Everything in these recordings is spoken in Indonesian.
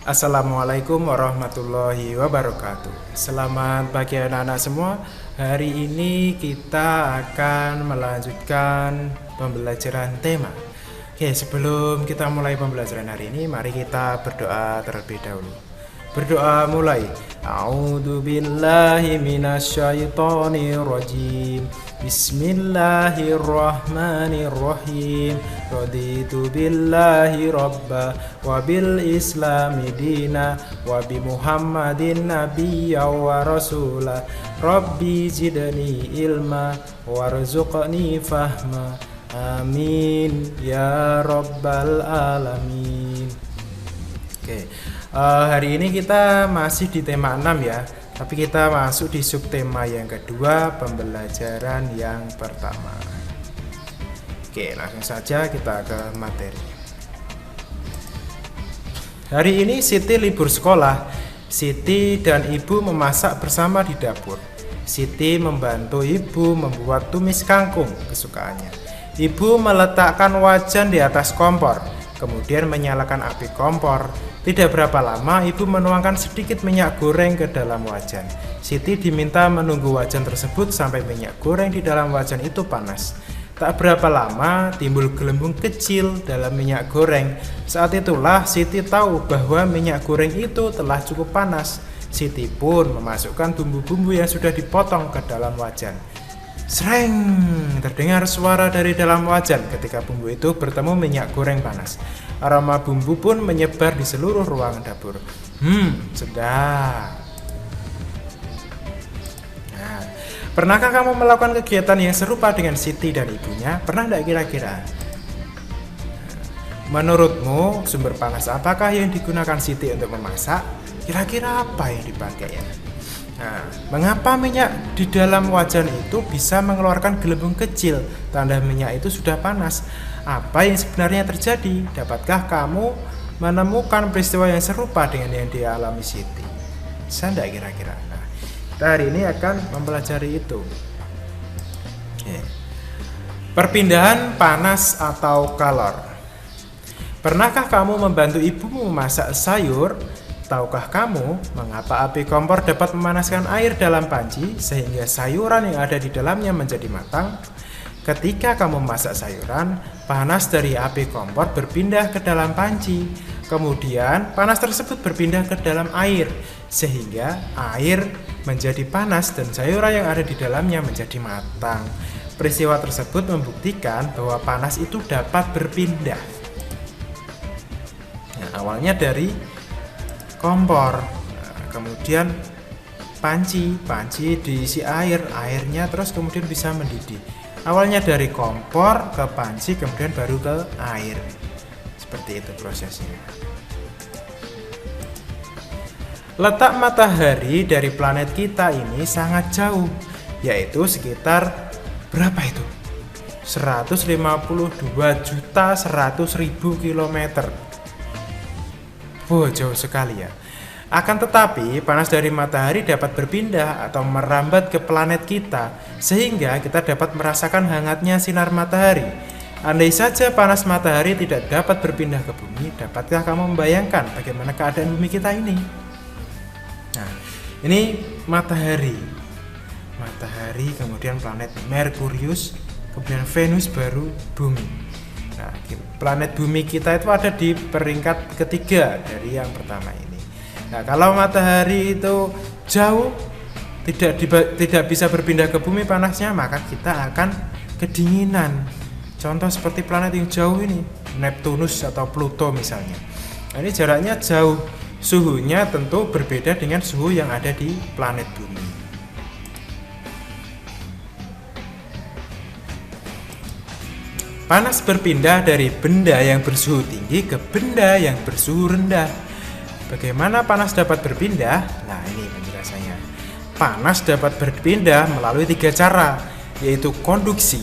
Assalamualaikum warahmatullahi wabarakatuh. Selamat pagi anak-anak semua. Hari ini kita akan melanjutkan pembelajaran tema. Oke, sebelum kita mulai pembelajaran hari ini, mari kita berdoa terlebih dahulu. Berdoa mulai. A'udzu billahi minasyaitonir rajim. Bismillahirrahmanirrahim. Raditu billahi rabba wa bil islami dina wa bi Muhammadin nabiyya wa rasula. Rabbi zidni ilma warzuqni fahma. Amin ya rabbal alamin. Oke. Hari ini kita masih di tema 6 ya, tapi kita masuk di subtema yang kedua, pembelajaran yang pertama. Oke, langsung saja kita ke materi. Hari ini Siti libur sekolah. Siti dan ibu memasak bersama di dapur. Siti membantu ibu membuat tumis kangkung kesukaannya. Ibu meletakkan wajan di atas kompor, kemudian menyalakan api kompor. Tidak berapa lama, ibu menuangkan sedikit minyak goreng ke dalam wajan. Siti diminta menunggu wajan tersebut sampai minyak goreng di dalam wajan itu panas. Tak berapa lama, timbul gelembung kecil dalam minyak goreng. Saat itulah Siti tahu bahwa minyak goreng itu telah cukup panas. Siti pun memasukkan bumbu-bumbu yang sudah dipotong ke dalam wajan. Sreng, terdengar suara dari dalam wajan ketika bumbu itu bertemu minyak goreng panas. Aroma bumbu pun menyebar di seluruh ruangan dapur. Sedap. Nah, pernahkah kamu melakukan kegiatan yang serupa dengan Siti dan ibunya? Pernah tidak kira-kira? Menurutmu, sumber panas apakah yang digunakan Siti untuk memasak? Kira-kira apa yang dipakai ya? Nah, mengapa minyak di dalam wajan itu bisa mengeluarkan gelembung kecil? Tanda minyak itu sudah panas. Apa yang sebenarnya terjadi? Dapatkah kamu menemukan peristiwa yang serupa dengan yang dialami Siti? Bisa tidak kira-kira? Nah, kita hari ini akan mempelajari itu. Oke. Perpindahan panas atau kalor. Pernahkah kamu membantu ibumu memasak sayur? Tahukah kamu mengapa api kompor dapat memanaskan air dalam panci sehingga sayuran yang ada di dalamnya menjadi matang? Ketika kamu memasak sayuran, panas dari api kompor berpindah ke dalam panci. Kemudian panas tersebut berpindah ke dalam air sehingga air menjadi panas dan sayuran yang ada di dalamnya menjadi matang. Peristiwa tersebut membuktikan bahwa panas itu dapat berpindah. Nah, awalnya dari kompor, kemudian panci diisi airnya terus kemudian bisa mendidih. Awalnya dari kompor ke panci, kemudian baru ke air. Seperti itu prosesnya. Letak matahari dari planet kita ini sangat jauh, yaitu sekitar berapa itu? 152.100.000 kilometer. Jauh sekali ya. Akan tetapi, panas dari matahari dapat berpindah atau merambat ke planet kita, sehingga kita dapat merasakan hangatnya sinar matahari. Andai saja panas matahari tidak dapat berpindah ke bumi, dapatkah kamu membayangkan bagaimana keadaan bumi kita ini? Nah, ini matahari, kemudian planet Merkurius, kemudian Venus, baru bumi. Nah, planet bumi kita itu ada di peringkat ketiga dari yang pertama ini. Nah, kalau matahari itu jauh, tidak bisa berpindah ke bumi panasnya, maka kita akan kedinginan. Contoh seperti planet yang jauh ini, Neptunus atau Pluto misalnya. Nah, ini jaraknya jauh, suhunya tentu berbeda dengan suhu yang ada di planet bumi. Panas berpindah dari benda yang bersuhu tinggi ke benda yang bersuhu rendah. Bagaimana panas dapat berpindah? Nah, ini penjelasannya. Panas dapat berpindah melalui 3 cara, yaitu konduksi,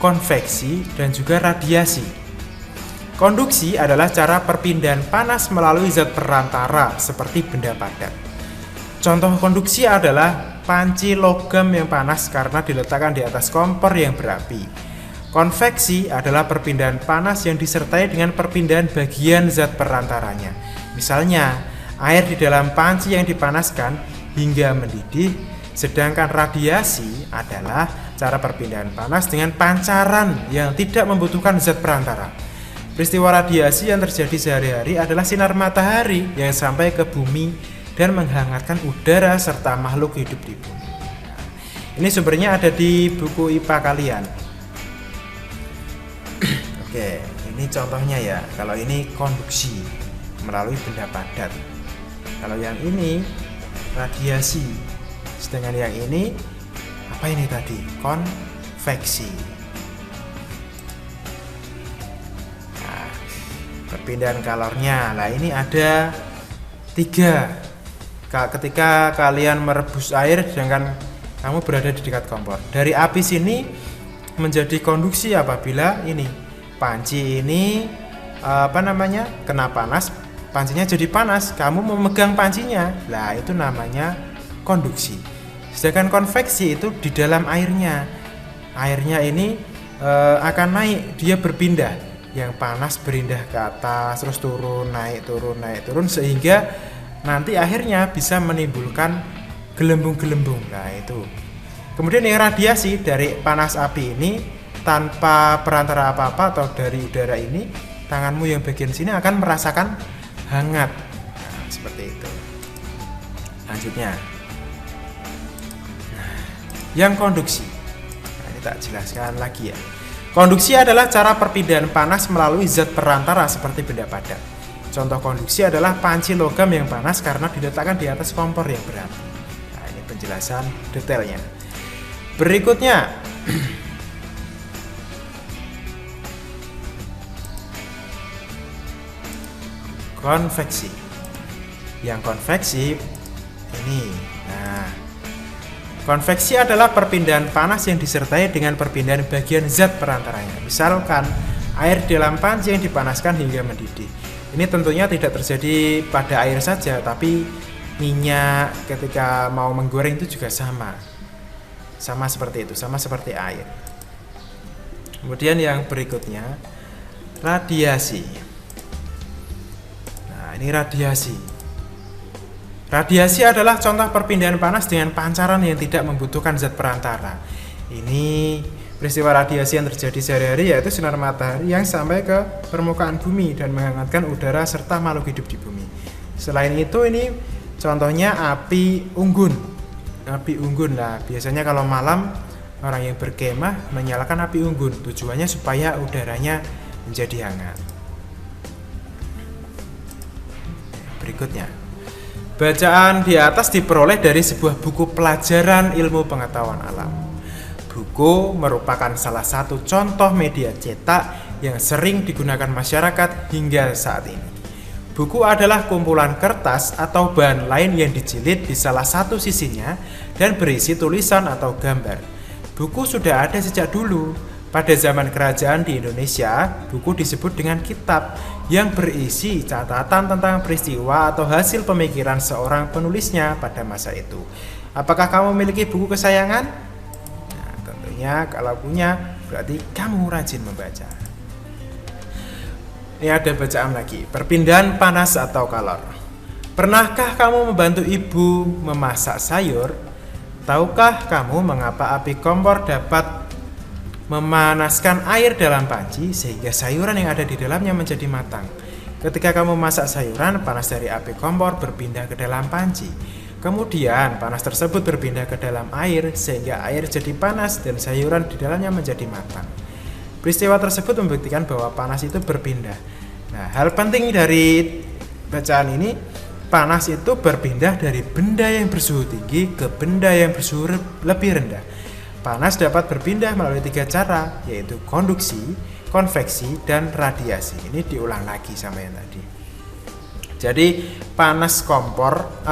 konveksi, dan juga radiasi. Konduksi adalah cara perpindahan panas melalui zat perantara seperti benda padat. Contoh konduksi adalah panci logam yang panas karena diletakkan di atas kompor yang berapi. Konveksi adalah perpindahan panas yang disertai dengan perpindahan bagian zat perantaranya. Misalnya, air di dalam panci yang dipanaskan hingga mendidih, sedangkan radiasi adalah cara perpindahan panas dengan pancaran yang tidak membutuhkan zat perantara. Peristiwa radiasi yang terjadi sehari-hari adalah sinar matahari yang sampai ke bumi dan menghangatkan udara serta makhluk hidup di bumi. Ini sumbernya ada di buku IPA kalian. Oke, ini contohnya ya. Kalau ini konduksi melalui benda padat. Kalau yang ini radiasi. Sedangkan yang ini apa ini tadi? Konveksi. Nah, perpindahan kalornya. Nah, ini ada 3. Ketika kalian merebus air sedangkan kamu berada di dekat kompor. Dari api sini menjadi konduksi apabila ini panci ini kena panas, pancinya jadi panas, kamu memegang pancinya. Lah itu namanya konduksi. Sedangkan konveksi itu di dalam airnya. Airnya ini akan naik, dia berpindah. Yang panas berpindah ke atas, terus turun, naik turun sehingga nanti akhirnya bisa menimbulkan gelembung-gelembung. Nah itu. Kemudian yang radiasi dari panas api ini tanpa perantara apa-apa atau dari udara ini, tanganmu yang bagian sini akan merasakan hangat. Nah, seperti itu. Lanjutnya. Nah, yang konduksi. Nah, ini tak jelaskan lagi ya. Konduksi adalah cara perpindahan panas melalui zat perantara seperti benda padat. Contoh konduksi adalah panci logam yang panas karena diletakkan di atas kompor yang berapi. Nah, ini penjelasan detailnya. Berikutnya, konveksi. Yang konveksi ini. Nah, konveksi adalah perpindahan panas yang disertai dengan perpindahan bagian zat perantaranya. Misalkan air di dalam panci yang dipanaskan hingga mendidih. Ini tentunya tidak terjadi pada air saja, tapi minyak ketika mau menggoreng itu juga sama seperti itu, sama seperti air. Kemudian yang berikutnya, radiasi. Nah, ini radiasi. Radiasi adalah contoh perpindahan panas dengan pancaran yang tidak membutuhkan zat perantara. Ini peristiwa radiasi yang terjadi sehari-hari, yaitu sinar matahari yang sampai ke permukaan bumi dan menghangatkan udara serta makhluk hidup di bumi. Selain itu, ini contohnya api unggun. Api unggun lah, biasanya kalau malam orang yang berkemah menyalakan api unggun. Tujuannya supaya udaranya menjadi hangat. Berikutnya, bacaan di atas diperoleh dari sebuah buku pelajaran ilmu pengetahuan alam. Buku merupakan salah satu contoh media cetak yang sering digunakan masyarakat hingga saat ini. Buku adalah kumpulan kertas atau bahan lain yang dijilid di salah satu sisinya dan berisi tulisan atau gambar. Buku sudah ada sejak dulu. Pada zaman kerajaan di Indonesia, buku disebut dengan kitab yang berisi catatan tentang peristiwa atau hasil pemikiran seorang penulisnya pada masa itu. Apakah kamu memiliki buku kesayangan? Kalau punya, berarti kamu rajin membaca. Ini ada bacaan lagi. Perpindahan panas atau kalor. Pernahkah kamu membantu ibu memasak sayur? Tahukah kamu mengapa api kompor dapat memanaskan air dalam panci sehingga sayuran yang ada di dalamnya menjadi matang? Ketika kamu masak sayuran, panas dari api kompor berpindah ke dalam panci. Kemudian panas tersebut berpindah ke dalam air sehingga air jadi panas dan sayuran di dalamnya menjadi matang. Peristiwa tersebut membuktikan bahwa panas itu berpindah. Nah, hal penting dari bacaan ini, panas itu berpindah dari benda yang bersuhu tinggi ke benda yang bersuhu lebih rendah. Panas dapat berpindah melalui 3 cara, yaitu konduksi, konveksi, dan radiasi. Ini diulang lagi sama yang tadi. Jadi panas kompor,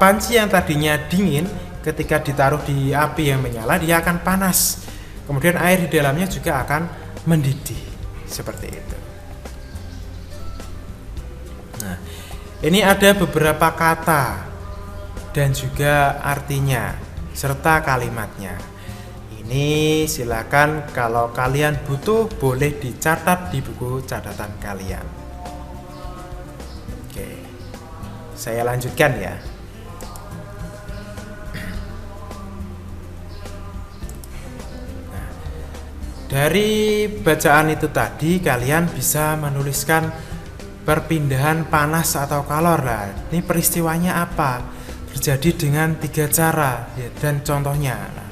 panci yang tadinya dingin ketika ditaruh di api yang menyala dia akan panas. Kemudian air di dalamnya juga akan mendidih. Seperti itu. Nah, ini ada beberapa kata dan juga artinya serta kalimatnya. Ini silakan kalau kalian butuh boleh dicatat di buku catatan kalian. Saya lanjutkan ya. Dari bacaan itu tadi kalian bisa menuliskan perpindahan panas atau kalor. Nah, ini peristiwanya apa? Terjadi dengan 3 cara ya, dan contohnya. Nah,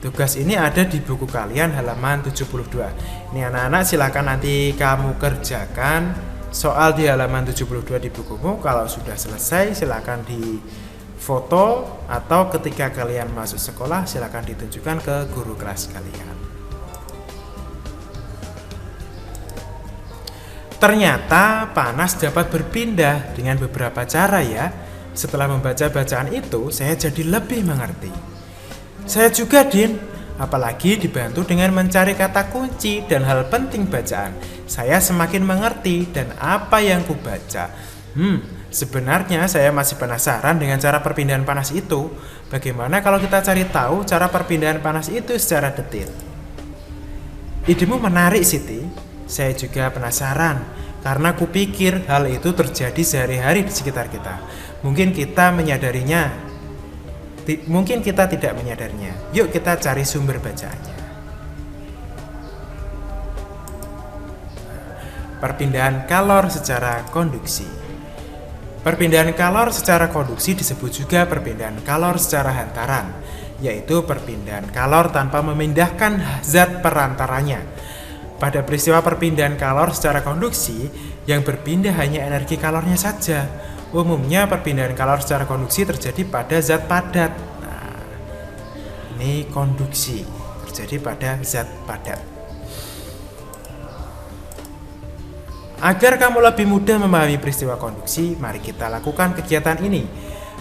tugas ini ada di buku kalian halaman 72. Ini anak-anak silakan nanti kamu kerjakan soal di halaman 72 di bukumu. Kalau sudah selesai silakan di foto atau ketika kalian masuk sekolah silakan ditunjukkan ke guru kelas kalian. Ternyata panas dapat berpindah dengan beberapa cara ya. Setelah membaca bacaan itu, saya jadi lebih mengerti. Saya juga, Din, apalagi dibantu dengan mencari kata kunci dan hal penting bacaan. Saya semakin mengerti dan apa yang kubaca. Sebenarnya saya masih penasaran dengan cara perpindahan panas itu. Bagaimana kalau kita cari tahu cara perpindahan panas itu secara detail? Idemu menarik, Siti. Saya juga penasaran, karena kupikir hal itu terjadi sehari-hari di sekitar kita. Mungkin kita menyadarinya, mungkin kita tidak menyadarinya. Yuk kita cari sumber bacaannya. Perpindahan kalor secara konduksi. Perpindahan kalor secara konduksi disebut juga perpindahan kalor secara hantaran, yaitu perpindahan kalor tanpa memindahkan zat perantaranya. Pada peristiwa perpindahan kalor secara konduksi, yang berpindah hanya energi kalornya saja. Umumnya perpindahan kalor secara konduksi terjadi pada zat padat. Nah, ini konduksi, terjadi pada zat padat. Agar kamu lebih mudah memahami peristiwa konduksi, mari kita lakukan kegiatan ini.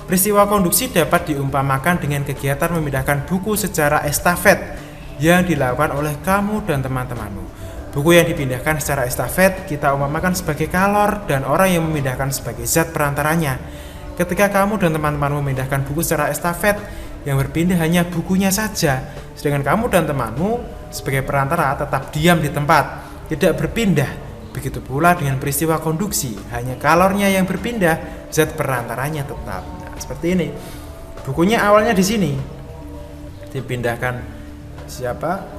Peristiwa konduksi dapat diumpamakan dengan kegiatan memindahkan buku secara estafet yang dilakukan oleh kamu dan teman-temanmu. Buku yang dipindahkan secara estafet kita umpamakan sebagai kalor dan orang yang memindahkan sebagai zat perantaranya. Ketika kamu dan teman-temanmu memindahkan buku secara estafet, yang berpindah hanya bukunya saja, sedangkan kamu dan temanmu sebagai perantara tetap diam di tempat, tidak berpindah. Begitu pula dengan peristiwa konduksi, hanya kalornya yang berpindah, zat perantaranya tetap. Nah, seperti ini. Bukunya awalnya di sini. Dipindahkan siapa?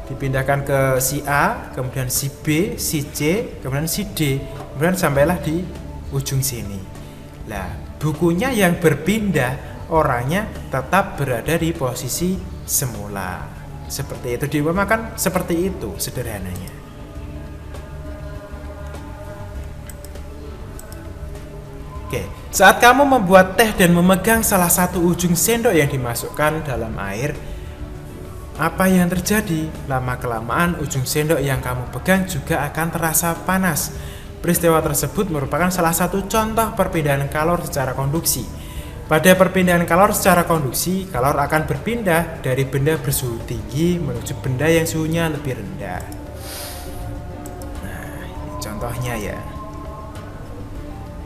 Dipindahkan ke si A, kemudian si B, si C, kemudian si D, kemudian sampailah di ujung sini. Nah, bukunya yang berpindah, orangnya tetap berada di posisi semula. Seperti itu, diumpamakan seperti itu sederhananya. Oke, saat kamu membuat teh dan memegang salah satu ujung sendok yang dimasukkan dalam air, apa yang terjadi? Lama-kelamaan ujung sendok yang kamu pegang juga akan terasa panas. Peristiwa tersebut merupakan salah satu contoh perpindahan kalor secara konduksi. Pada perpindahan kalor secara konduksi, kalor akan berpindah dari benda bersuhu tinggi menuju benda yang suhunya lebih rendah. Nah, ini contohnya ya.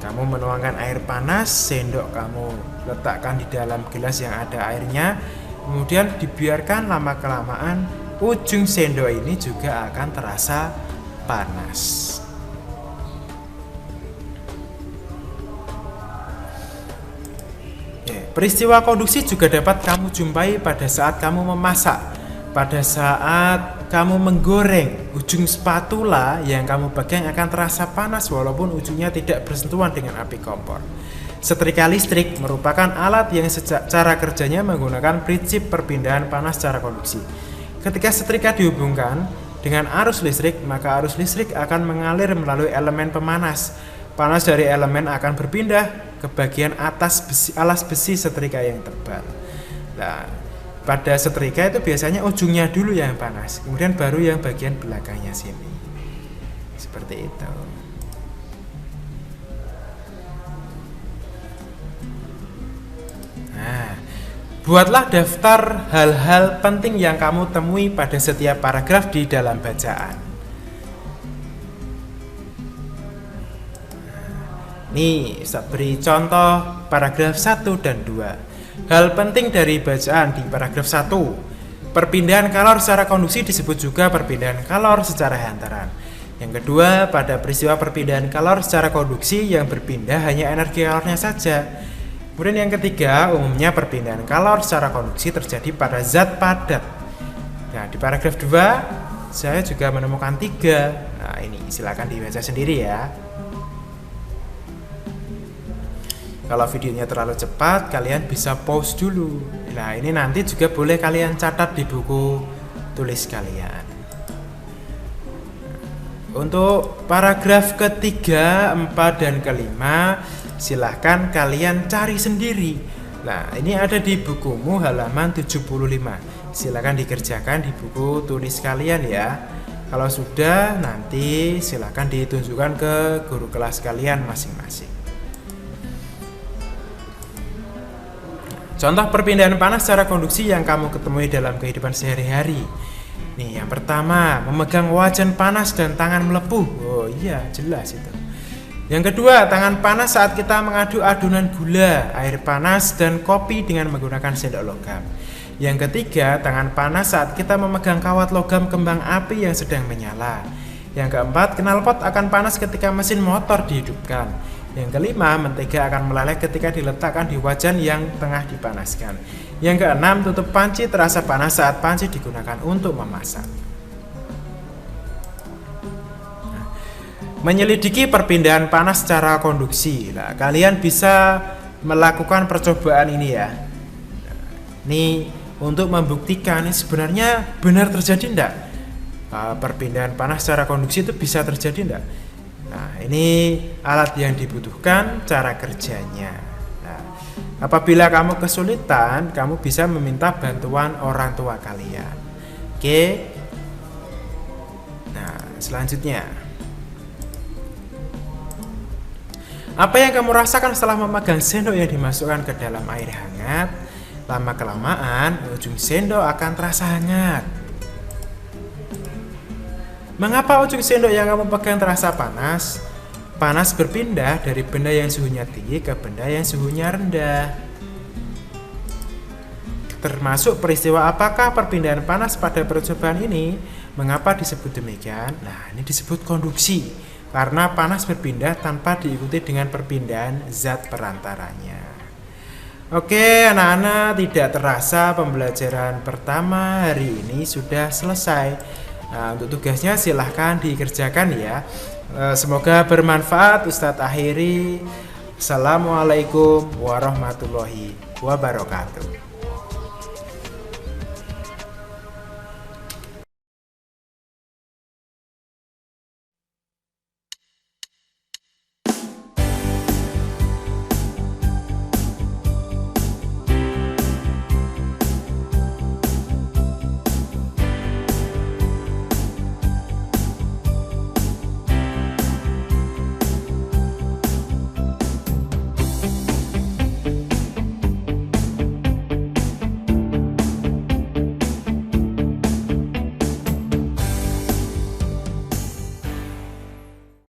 Kamu menuangkan air panas, sendok kamu letakkan di dalam gelas yang ada airnya. Kemudian dibiarkan lama-kelamaan ujung sendok ini juga akan terasa panas. Peristiwa konduksi juga dapat kamu jumpai pada saat kamu memasak. Pada saat kamu menggoreng, ujung spatula yang kamu pegang akan terasa panas walaupun ujungnya tidak bersentuhan dengan api kompor. Setrika listrik merupakan alat yang cara kerjanya menggunakan prinsip perpindahan panas secara konduksi. Ketika setrika dihubungkan dengan arus listrik, maka arus listrik akan mengalir melalui elemen pemanas. Panas dari elemen akan berpindah ke bagian atas alas besi setrika yang tebal. Nah, pada setrika itu biasanya ujungnya dulu yang panas, kemudian baru yang bagian belakangnya sini. Seperti itu. Buatlah daftar hal-hal penting yang kamu temui pada setiap paragraf di dalam bacaan. Nih, saya beri contoh paragraf 1 dan 2. Hal penting dari bacaan di paragraf 1. Perpindahan kalor secara konduksi disebut juga perpindahan kalor secara hantaran. Yang kedua, pada peristiwa perpindahan kalor secara konduksi yang berpindah hanya energi kalornya saja. Kemudian yang ketiga, umumnya perpindahan kalor secara konduksi terjadi pada zat padat. Nah, di paragraf 2 saya juga menemukan 3. Nah, ini silakan dibaca sendiri ya. Kalau videonya terlalu cepat, kalian bisa pause dulu. Nah, ini nanti juga boleh kalian catat di buku tulis kalian. Untuk paragraf ketiga, 4, dan kelima, silahkan kalian cari sendiri. Nah, ini ada di bukumu halaman 75. Silahkan dikerjakan di buku tulis kalian ya. Kalau sudah, nanti silahkan ditunjukkan ke guru kelas kalian masing-masing. Contoh perpindahan panas secara konduksi yang kamu ketemui dalam kehidupan sehari-hari. Nih, yang pertama, memegang wajan panas dan tangan melepuh. Oh iya, jelas itu. Yang kedua, tangan panas saat kita mengaduk adonan gula, air panas, dan kopi dengan menggunakan sendok logam. Yang ketiga, tangan panas saat kita memegang kawat logam kembang api yang sedang menyala. Yang keempat, knalpot akan panas ketika mesin motor dihidupkan. Yang kelima, mentega akan meleleh ketika diletakkan di wajan yang tengah dipanaskan. Yang keenam, tutup panci terasa panas saat panci digunakan untuk memasak. Menyelidiki perpindahan panas secara konduksi. Nah, kalian bisa melakukan percobaan ini ya. Ini untuk membuktikan ini sebenarnya benar terjadi enggak? Perpindahan panas secara konduksi itu bisa terjadi enggak? Nah, ini alat yang dibutuhkan, cara kerjanya. Nah, apabila kamu kesulitan, kamu bisa meminta bantuan orang tua kalian. Oke. Nah, selanjutnya. Apa yang kamu rasakan setelah memegang sendok yang dimasukkan ke dalam air hangat? Lama-kelamaan, ujung sendok akan terasa hangat. Mengapa ujung sendok yang kamu pegang terasa panas? Panas berpindah dari benda yang suhunya tinggi ke benda yang suhunya rendah. Termasuk peristiwa apakah perpindahan panas pada percobaan ini? Mengapa disebut demikian? Nah, ini disebut konduksi karena panas berpindah tanpa diikuti dengan perpindahan zat perantaranya. Oke, anak-anak, tidak terasa pembelajaran pertama hari ini sudah selesai. Nah, untuk tugasnya silahkan dikerjakan ya. Semoga bermanfaat. Ustadz akhiri. Assalamualaikum warahmatullahi wabarakatuh.